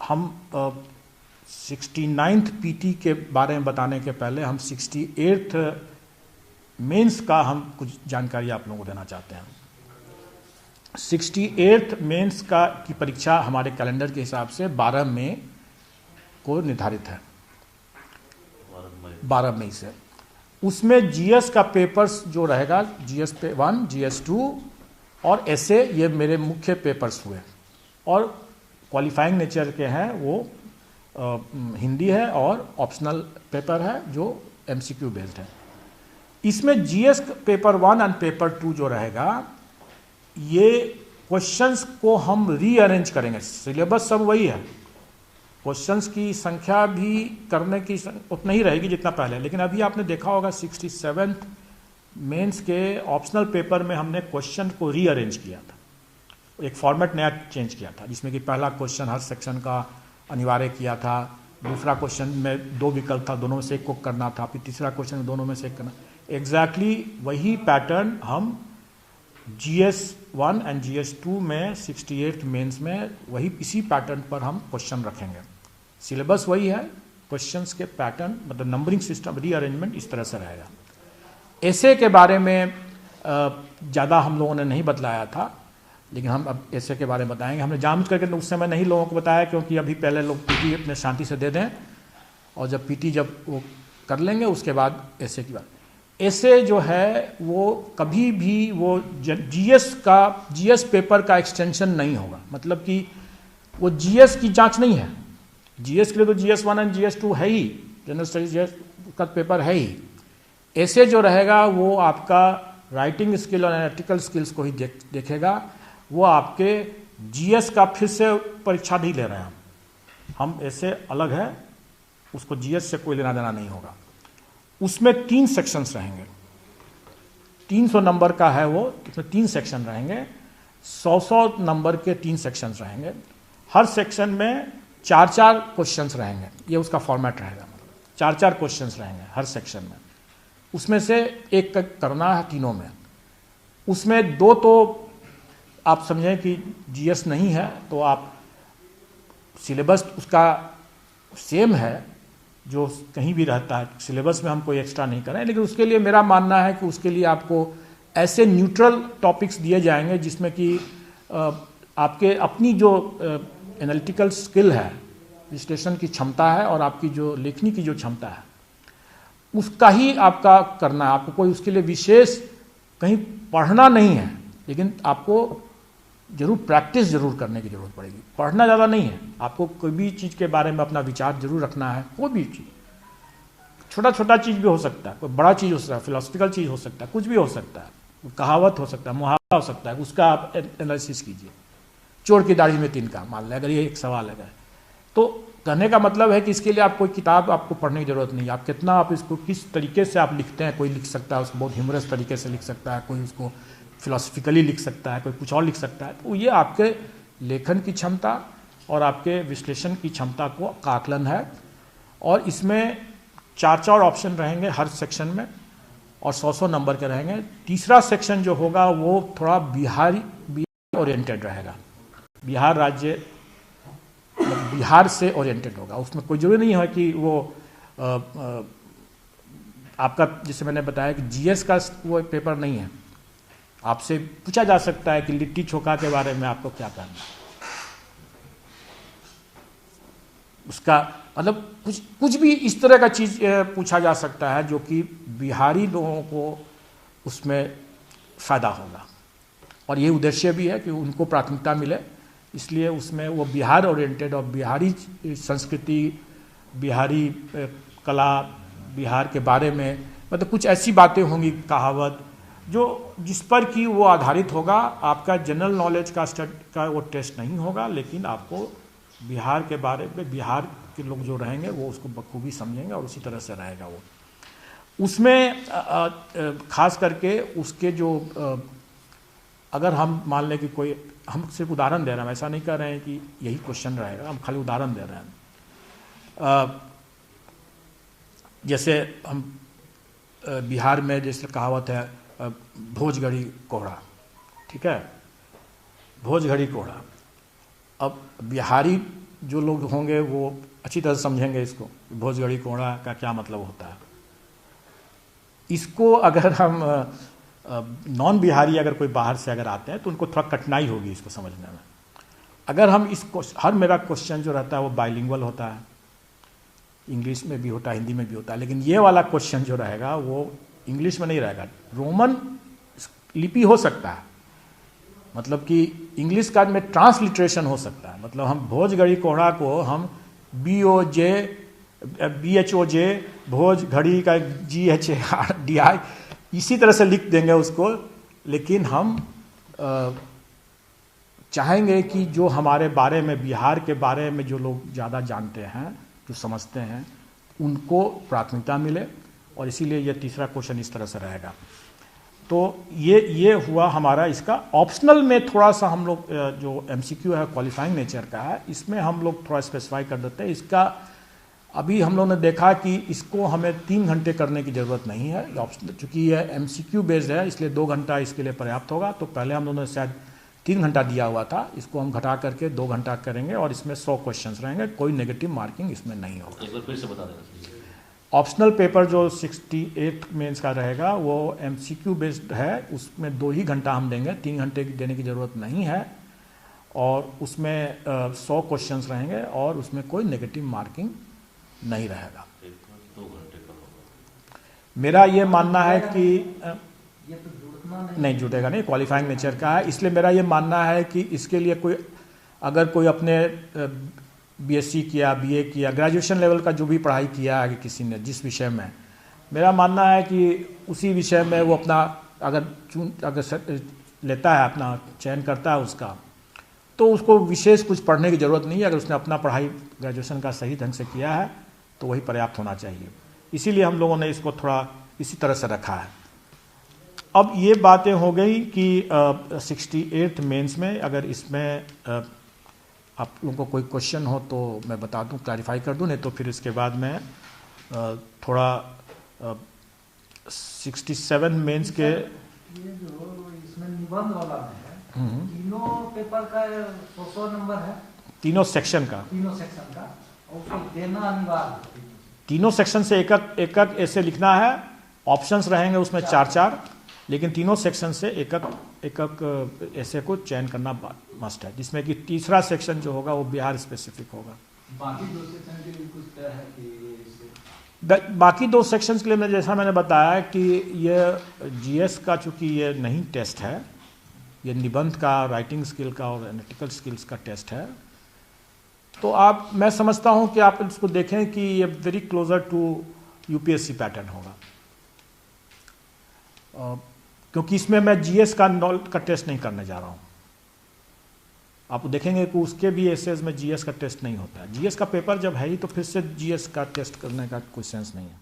हम 69th PT के बारे में बताने के पहले हम 68th मेंस का हम कुछ जानकारी आप लोगों को देना चाहते हैं। 68th मेंस का की परीक्षा हमारे कैलेंडर के हिसाब से 12 मई को निर्धारित है, 12 मई से। उसमें जीएस का पेपर्स जो रहेगा, जीएस 1, जीएस 2 और ऐसे ये मेरे मुख्य पेपर्स हुए, और क्वालिफाइंग नेचर के हैं वो हिंदी है और ऑप्शनल पेपर है जो एमसीक्यू बेस्ड है। इसमें जीएस पेपर 1 और पेपर 2 जो रहेगा, ये क्वेश्चंस को हम रीअरेंज करेंगे। सिलेबस सब वही है, क्वेश्चंस की संख्या भी करने की उतना ही रहेगी जितना पहले, लेकिन अभी आपने देखा होगा 67th मेंस के ऑप्शनल पेपर में हमने क्वेश्चन को रीअरेंज किया था, एक फॉर्मेट नया चेंज किया था, जिसमें कि पहला क्वेश्चन हर सेक्शन का अनिवार्य किया था, दूसरा क्वेश्चन में 2 विकल्प था, दोनों में से एक को करना था, फिर तीसरा क्वेश्चन में दोनों में से एक करना। एग्जैक्टली वही पैटर्न हम GS 1 एंड GS 2 में 68th मेंस में वही इसी पैटर्न पर हम क्वेश्चन रखेंगे। सिलेबस वही है, क्वेश्चंस के पैटर्न मतलब नंबरिंग सिस्टम रीअरेंजमेंट इस तरह से रहेगा। ऐसे के बारे में ज़्यादा हम लोगों ने नहीं बतलाया था, लेकिन हम अब ऐसे के बारे में बताएंगे। हमने जानबूझ करके उस समय नहीं लोगों को बताया, क्योंकि अभी पहले लोग पीटी अपने शांति से दे दें, और जब पीटी जब वो कर लेंगे उसके बाद ऐसे की बात। ऐसे जो है वो कभी भी वो जीएस पेपर का एक्सटेंशन नहीं होगा, मतलब कि वो जीएस की जांच नहीं है। जीएस के लिए तो GS 1 एंड GS 2 है ही, जनरल स्टडीज का पेपर है ही। ऐसे जो रहेगा वो आपका राइटिंग स्किल और एनालिटिकल स्किल्स को ही देखेगा। वो आपके जीएस का फिर से परीक्षा नहीं ले रहे हैं हम ऐसे अलग है, उसको जीएस से कोई लेना देना नहीं होगा। उसमें 3 सेक्शंस रहेंगे, 300 नंबर का है वो, उसमें 3 सेक्शन रहेंगे, 100 नंबर के 3 सेक्शंस रहेंगे। हर सेक्शन में 4-4 क्वेश्चंस रहेंगे, ये उसका फॉर्मेट रहेगा, 4-4 क्वेश्चंस रहेंगे हर सेक्शन में। उसमें से एक करना है तीनों में। उसमें 2 तो आप समझें कि जीएस नहीं है, तो आप सिलेबस उसका सेम है जो कहीं भी रहता है, सिलेबस में हम कोई एक्स्ट्रा नहीं करें, लेकिन उसके लिए मेरा मानना है कि उसके लिए आपको ऐसे न्यूट्रल टॉपिक्स दिए जाएंगे जिसमें कि आपके अपनी जो एनालिटिकल स्किल है, विश्लेषण की क्षमता है और आपकी जो लेखनी की जो क्षमता है, उसका ही आपका करना है। आपको कोई उसके लिए विशेष कहीं पढ़ना नहीं है, लेकिन आपको जरूर प्रैक्टिस जरूर करने की जरूरत पड़ेगी। पढ़ना ज़्यादा नहीं है, आपको कोई भी चीज़ के बारे में अपना विचार जरूर रखना है। कोई भी चीज़, छोटा छोटा चीज़ भी हो सकता है, कोई बड़ा चीज़ हो सकता है, फिलोसफिकल चीज़ हो सकता है, कुछ भी हो सकता है, कहावत हो सकता है, मुहावरा हो सकता है, उसका आप एनालिसिस कीजिए। चोर की दाढ़ी में 3 काम, मान लें अगर ये एक सवाल है, तो कहने का मतलब है कि इसके लिए आप कोई किताब आपको पढ़ने की जरूरत नहीं है। आप कितना आप इसको किस तरीके से आप लिखते हैं, कोई लिख सकता है उसको बहुत ह्यूमरस तरीके से लिख सकता है, कोई उसको फिलोसफिकली लिख सकता है, कोई कुछ और लिख सकता है। तो ये आपके लेखन की क्षमता और आपके विश्लेषण की क्षमता का आकलन है। और इसमें 4-4 ऑप्शन रहेंगे हर सेक्शन में, और 100 नंबर के रहेंगे। तीसरा सेक्शन जो होगा वो थोड़ा बिहार ओरिएंटेड रहेगा, बिहार राज्य, बिहार से ओरिएंटेड होगा। उसमें कोई जरूरी नहीं है कि वो आपका, जैसे मैंने बताया कि जीएस का वो पेपर नहीं है। आपसे पूछा जा सकता है कि लिट्टी चोखा के बारे में आपको क्या कहना है, उसका मतलब कुछ भी इस तरह का चीज़ पूछा जा सकता है जो कि बिहारी लोगों को उसमें फ़ायदा होगा। और ये उद्देश्य भी है कि उनको प्राथमिकता मिले, इसलिए उसमें वो बिहार ओरिएंटेड और बिहारी संस्कृति, बिहारी कला, बिहार के बारे में मतलब कुछ ऐसी बातें होंगी, कहावत, जो जिस पर कि वो आधारित होगा। आपका जनरल नॉलेज का वो टेस्ट नहीं होगा, लेकिन आपको बिहार के बारे में, बिहार के लोग जो रहेंगे वो उसको बखूबी समझेंगे और उसी तरह से रहेगा वो। उसमें खास करके उसके जो अगर हम मान लें कि कोई, हम सिर्फ उदाहरण दे रहे हैं, ऐसा नहीं कह रहे हैं कि यही क्वेश्चन रहेगा, हम खाली उदाहरण दे रहे हैं। जैसे हम बिहार में जैसे कहावत है भोजघड़ी कोहड़ा, ठीक है, भोजघड़ी कोहड़ा। अब बिहारी जो लोग होंगे वो अच्छी तरह समझेंगे इसको, भोजगढ़ी कोड़ा का क्या मतलब होता है। इसको अगर हम नॉन बिहारी अगर कोई बाहर से अगर आते हैं तो उनको थोड़ा कठिनाई होगी इसको समझने में। अगर हम इसको, हर मेरा क्वेश्चन जो रहता है वो बाइलिंगुअल होता है, इंग्लिश में भी होता है, हिंदी में भी होता है, लेकिन ये वाला क्वेश्चन जो रहेगा वो इंग्लिश में नहीं रहेगा, रोमन लिपि हो सकता है, मतलब कि इंग्लिश का में ट्रांसलिट्रेशन हो सकता है। मतलब हम भोजगढ़ी कोड़ा को हम BHOJ भोज घड़ी का GHARDI इसी तरह से लिख देंगे उसको, लेकिन हम चाहेंगे कि जो हमारे बारे में, बिहार के बारे में जो लोग ज़्यादा जानते हैं, जो समझते हैं, उनको प्राथमिकता मिले, और इसीलिए ये तीसरा क्वेश्चन इस तरह से रहेगा। तो ये हुआ हमारा इसका। ऑप्शनल में थोड़ा सा हम लोग जो MCQ है क्वालिफाइंग नेचर का है, इसमें हम लोग थोड़ा स्पेसिफाई कर देते हैं। इसका अभी हम लोगों ने देखा कि इसको हमें 3 घंटे करने की ज़रूरत नहीं है, ऑप्शनल चूँकि ये MCQ बेस्ड है, इसलिए 2 घंटा इसके लिए पर्याप्त होगा। तो पहले हम लोगों ने शायद 3 घंटा दिया हुआ था, इसको हम घटा करके 2 घंटा करेंगे, और इसमें 100 क्वेश्चंस रहेंगे, कोई नेगेटिव मार्किंग इसमें नहीं होगा। एक बार फिर से बता देना। ऑप्शनल पेपर जो 68 मेंस का रहेगा वो MCQ बेस्ड है, उसमें 2 ही घंटा हम देंगे, 3 घंटे देने की ज़रूरत नहीं है, और उसमें 100 क्वेश्चंस रहेंगे, और उसमें कोई नेगेटिव मार्किंग नहीं रहेगा। 2 घंटे का होगा। मेरा ये मानना है कि नहीं जुटेगा, नहीं, क्वालिफाइंग नेचर का है, इसलिए मेरा ये मानना है कि इसके लिए कोई, अगर कोई अपने BSc किया, BA किया, ग्रेजुएशन लेवल का जो भी पढ़ाई किया है किसी ने जिस विषय में, मेरा मानना है कि उसी विषय में वो अपना अगर लेता है, अपना चयन करता है उसका, तो उसको विशेष कुछ पढ़ने की ज़रूरत नहीं है। अगर उसने अपना पढ़ाई ग्रेजुएशन का सही ढंग से किया है तो वही पर्याप्त होना चाहिए। इसीलिए हम लोगों ने इसको थोड़ा इसी तरह से रखा है। अब ये बातें हो गई कि 68 मेंस में अगर इसमें आप लोगों को कोई क्वेश्चन हो तो मैं बता दूं, क्लैरिफाई कर दूं, नहीं तो फिर इसके बाद में थोड़ा 67 मेंस के ये जो इसमें निबंध वाला है, तीनों पेपर का 100 नंबर है, तीनों सेक्शन का, उसको देना अनिवार्य है। तीनों सेक्शन से एक ऐसे लिखना है, ऑप्शंस रहेंगे उसमें 4-4, लेकिन तीनों सेक्शन से एक ऐसे को चयन करना मस्ट है, जिसमें कि तीसरा सेक्शन जो होगा वो बिहार स्पेसिफिक होगा। बाकी 2 सेक्शन के लिए कुछ तय है कि बाकी 2 सेक्शंस के लिए मैंने बताया कि ये GS का चूँकि ये नहीं टेस्ट है, ये निबंध का, राइटिंग स्किल का और एनालिटिकल स्किल्स का टेस्ट है, तो मैं समझता हूँ कि आप इसको देखें कि ये very closer to UPSC pattern होगा, क्योंकि इसमें मैं GS का टेस्ट नहीं करने जा रहा हूँ। आप देखेंगे कि उसके भी एसेज में GS का टेस्ट नहीं होता है। GS का पेपर जब है ही तो फिर से GS का टेस्ट करने का कोई सेंस नहीं है।